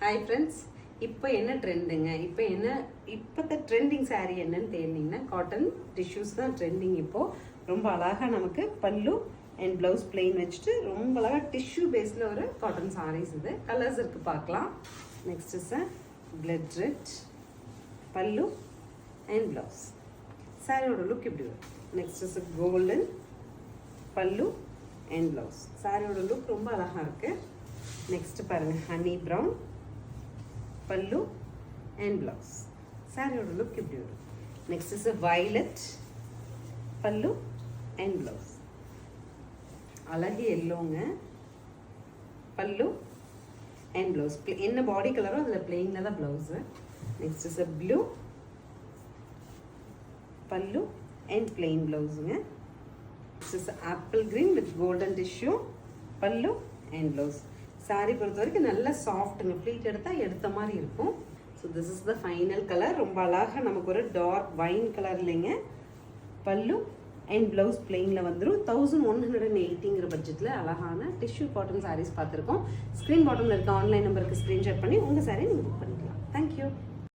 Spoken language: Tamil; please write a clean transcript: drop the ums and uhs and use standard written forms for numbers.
ஹாய் ஃப்ரெண்ட்ஸ், இப்போ என்ன ட்ரெண்டுங்க? இப்போத்த ட்ரெண்டிங் சாரீ என்னன்னு தேடினீங்கன்னா காட்டன் டிஷ்யூஸ் தான் ட்ரெண்டிங். இப்போது ரொம்ப அழகாக நமக்கு பல்லு அண்ட் ப்ளவுஸ் பிளெயின் வச்சுட்டு ரொம்ப அழகாக டிஷ்யூ பேஸில் ஒரு காட்டன் சாரீஸ். இது கலர்ஸ் இருக்குது, பார்க்கலாம். நெக்ஸ்ட் இஸ் பிளட் ரெட் பல்லு அண்ட் ப்ளவுஸ். சாரியோட லுக் இப்படி வரும். நெக்ஸ்ட் இஸ் கோல்டன் பல்லு அண்ட் ப்ளவுஸ். சாரியோட லுக் ரொம்ப அழகாக இருக்குது. நெக்ஸ்ட் பாருங்கள், ஹனி ப்ரௌன் பல்லு அண்ட் ப்ளவுஸ். சாரியோட லுக் இப்படி வரும். நெக்ஸ்ட் இஸ் வயலட் பல்லு அண்ட் ப்ளவுஸ். அழகு எல்லோங்க, பல்லு அண்ட் ப்ளவுஸ். என்ன பாடி கலரோ அதில் பிளெயினில் தான் blouse. Next is blue pallu and plain ப்ளவுஸுங்க. Next is apple green with golden tissue pallu and blouse. Sari பொறுத்த வரைக்கும் நல்லா சாஃப்ட்டுங்க, ஃப்ளீட் எடுத்தால் எடுத்த மாதிரி இருக்கும். So this is the final colour. ரொம்ப அழகாக நமக்கு ஒரு டார்க் வைன் கலர் இல்லைங்க. பல்லு அண்ட் ப்ளவுஸ் பிளெயினில் வந்துடும். 1180ங்கிற பட்ஜெட்டில் அழகான டிஷ்யூ காட்டன் சாரீஸ் பார்த்துருக்கோம். ஸ்க்ரீன் பாட்டமில் இருக்க ஆன்லைன் நம்பருக்கு ஸ்க்ரீன்ஷாட் பண்ணி உங்கள் சாரீ நீங்கள் புக் பண்ணிக்கலாம். தேங்க்யூ.